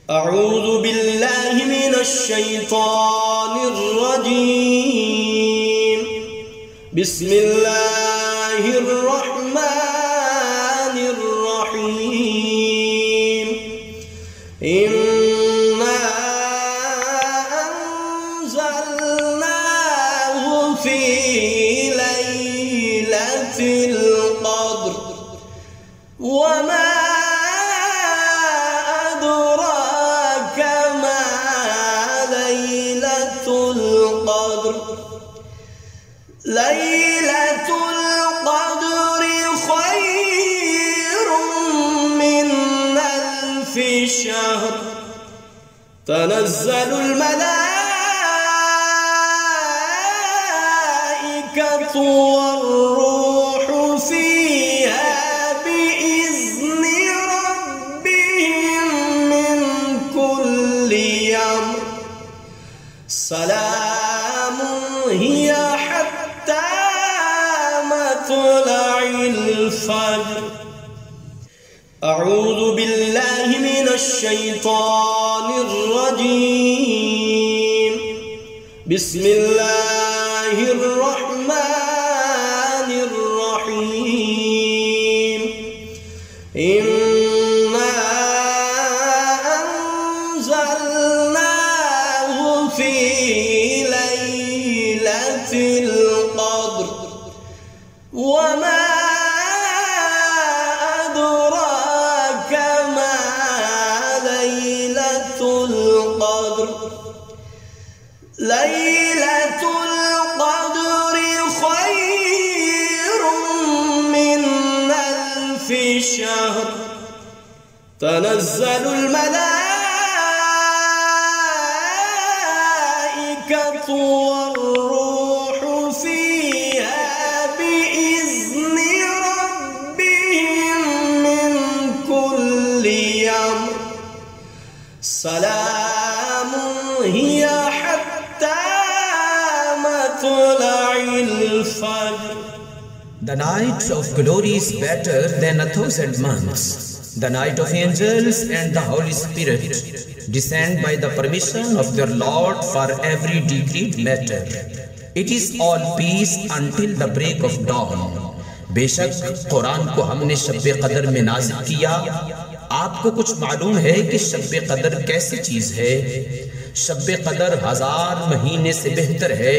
أعوذ بالله من الشيطان الرجيم. بسم الله الرحمن الرحيم. إنا أنزلناه في ليلة القدر وما أدراك ما ليلة القدر. ليلة القدر خير من ألف شهر. تنزل الملائكة والروح فيها بإذن ربهم من كل أمر. سلام هي حتى مطلع الفجر. أعوذ بالله من الشيطان الرجيم. بسم الله الرحمن الرحيم. إنا أنزلناه في ليلة القدر وما أدراك ما ليلة القدر. ليلة القدر خير من ألف شهر. تنزل الملائكة والروح فيها بإذن ربهم من كل أمر. سلام هي حتى مطلع الفجر. The night of glory is better than 1,000 months. The night of angels and the Holy Spirit descend by the permission of their Lord for every decreed matter. It is all peace until the break of dawn. बेशक कुरान को हमने शब्बे कदर में नाज़िल किया। आपको कुछ मालूम है कि शब्बे कदर कैसी चीज है? शब्बे कदर 1000 महीने से बेहतर है।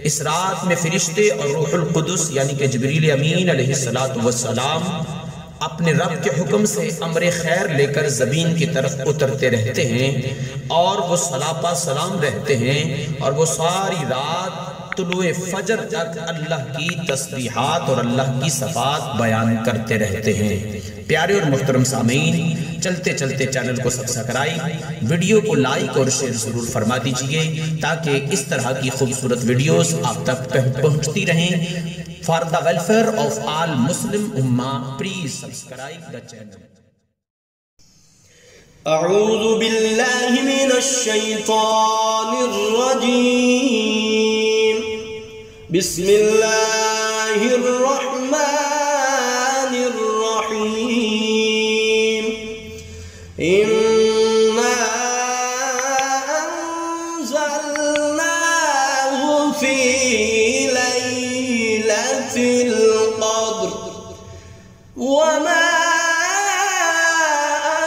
इस रात में फरिश्ते और रूहुल कुदुस यानी कि जिब्रील अमीन अलैहिस्सलातु वस्सलाम अपने रब के हुक्म से अमरे खैर लेकर ज़मीन की तरफ उतरते रहते हैं और वो सलापा सलाम रहते हैं और वो सारी रात तुलुए फजर तक अल्लाह की तस्बीहात और अल्लाह की सफ़ात बयान करते रहते हैं। प्यारे और मुहतरम सामीन, चलते चलते चैनल को सब्सक्राइब, वीडियो को लाइक और शेयर जरूर फरमा दीजिए ताकि इस तरह की खूबसूरत वीडियोस आप तक पहुंचती रहें। For the welfare of all Muslim उम्मा, प्लीज सब्सक्राइब द चैनल। أعوذ بالله من الشيطان الرجيم. بسم الله الرحمن الرحيم. إنا أنزلناه في ليلة القدر وما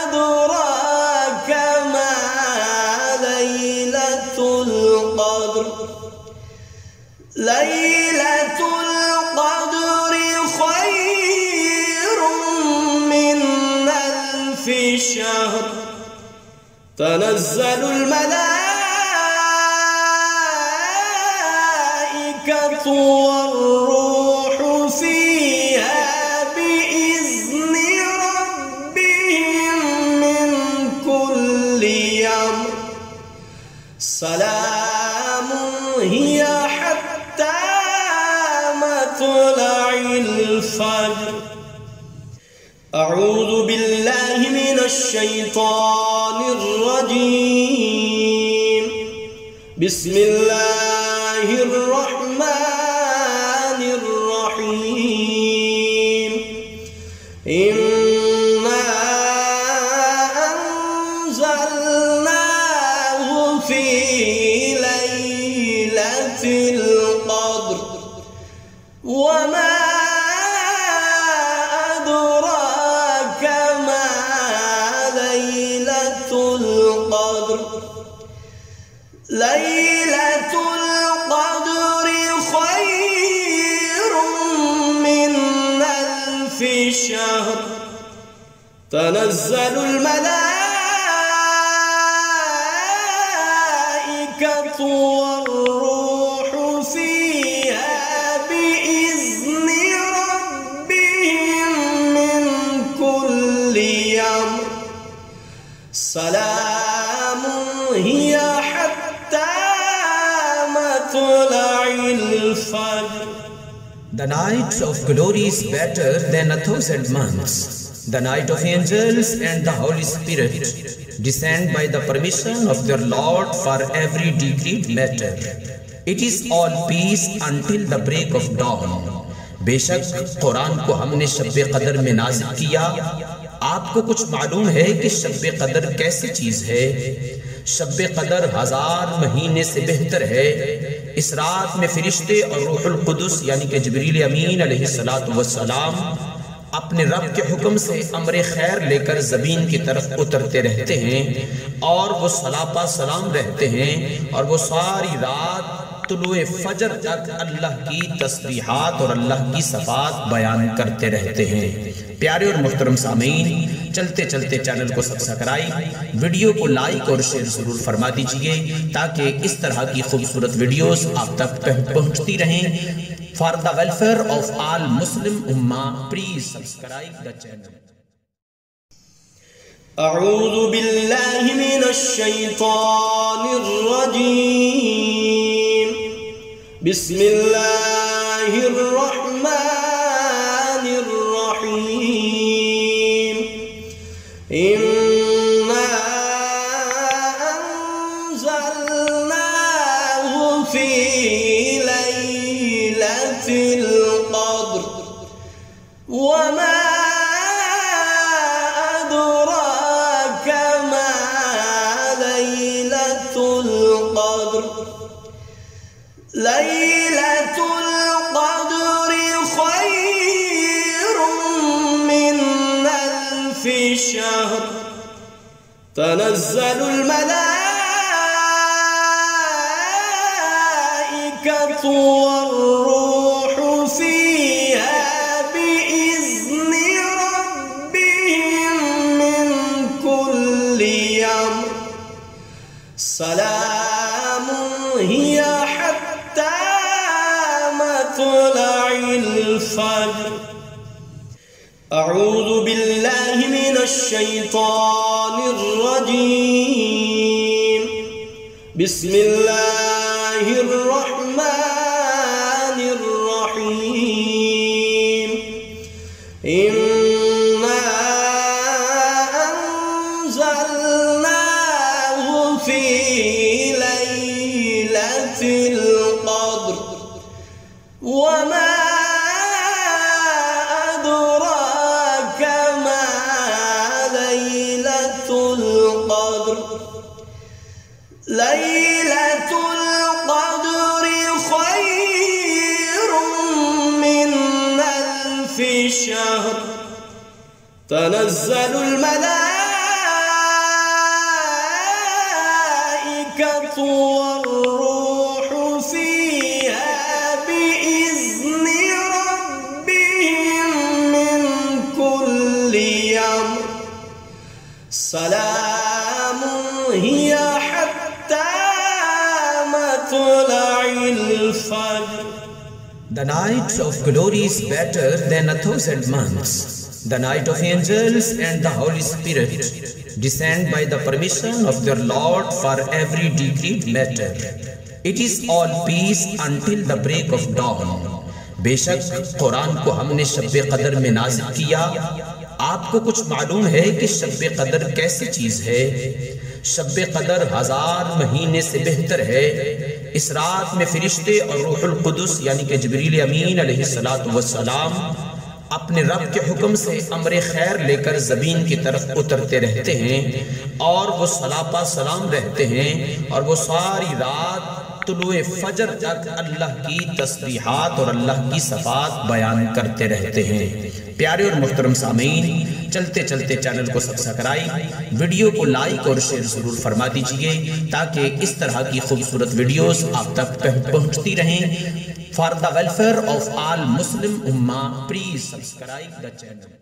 أدراك ما ليلة القدر. ليلة القدر خير من ألف شهر. تنزل الملائكة والروح فيها بإذن ربهم من كل أمر. سلام هي حتى مطلع الفجر. أعوذ بالله من الشيطان الرجيم. بسم الله الرحمن الرحيم. إنا أنزلناه वमा अदराक मा लैलतुल क़द्र लैलतुल क़द्रि खैरुम मिन अल्फि शहर तनज़्ज़लुल मलाइकतु वर्रूहु फ़ीहा बिइज़्नि रब्बिहिम मिन कुल्लि अम्र सलामुन हिया हत्ता मत्लइल फ़ज्र। The night of glory is better than 1,000 months. The night of angels and the Holy Spirit descend by the permission of their Lord for every decreed matter. It is all peace until the break of dawn. बेशक कुरान को हमने शब्बे कदर में नाज़िल किया। आपको कुछ मालूम है कि शब्बे कदर कैसी चीज है? शब्बे कदर 1000 महीने से बेहतर है। इस रात में फरिश्ते और रूहुल कुदुस यानी कि जिब्रील अमीन अलैहिस्सलातु वस्सलाम अपने रब के हुक्म से अमरे खैर लेकर जमीन की तरफ उतरते रहते हैं और वो सलापा सलाम रहते हैं और वो सारी रात तुलुए फजर तक अल्लाह की तस्बीहात और अल्लाह की सफ़ात बयान करते रहते हैं। प्यारे और मुहतरम सामीन, चलते चलते चैनल को सब्सक्राइब, वीडियो को लाइक और शेयर जरूर फरमा दीजिए ताकि इस तरह की खूबसूरत वीडियोस आप तक पहुंचती रहें। For the welfare of all Muslim उम्मा, प्लीज सब्सक्राइब द चैनल। अऊज़ु बिल्लाहि मिनश शैतानिर रजीम। बिस्मिल्लाहिर रहमानिर रहीम। इन्ना अंज़लनाहु फी लैलतिल क़द्र वमा अदराक मा लैलतुल क़द्र लैलतुल क़द्रि खैरुम मिन अल्फि शहर तनज़्ज़लुल मलाइकतु वर्रूहु फ़ीहा बिइज़्नि रब्बिहिम मिन कुल्लि अम्र सलामुन हिया हत्ता मत्लइल फ़ज्र। अऊज़ु बिल्लाहि मिनश शैतानिर रजीम। बिस्मिल्लाहिर रहमानिर रहीम। इन्ना अंज़लनाहु फी लैलतिल क़द्र वमा अदराक मा लैलतुल क़द्र लैलतुल क़द्रि खैरुम मिन अल्फि शहर तनज़्ज़लुल मलाइकतु वर्रूहु फ़ीहा बिइज़्नि रब्बिहिम मिन कुल्लि अम्र सलामुन हिया हत्ता मत्लइल फ़ज्र। The night of glory is better than 1,000 months. The night of angels and the Holy Spirit descend by the permission of their Lord for every decreed matter. It is all peace until the break of dawn. बेशक कुरान को हमने शब्बे कदर में नाज़िल किया। आपको कुछ मालूम है कि शब्बे कदर कैसी चीज है? शब्बे कदर 1000 महीने से बेहतर है। इस रात में फरिश्ते और रूहुल कुदुस यानी कि जिब्रील अमीन अलैहिस्सलातु वस्सलाम अपने रब के हुक्म से अमरे खैर लेकर जमीन की तरफ उतरते रहते हैं और वो सलापा सलाम रहते हैं और वो सारी रात तुलुए फजर तक अल्लाह की तस्बीहात और अल्लाह की सफ़ात बयान करते रहते हैं। प्यारे और मुहतरम सामीन, चलते चलते चैनल को सब्सक्राइब, वीडियो को लाइक और शेयर जरूर फरमा दीजिए ताकि इस तरह की खूबसूरत वीडियोस आप तक पहुंचती रहें। For the welfare of all Muslim उम्मा, प्लीज सब्सक्राइब द चैनल।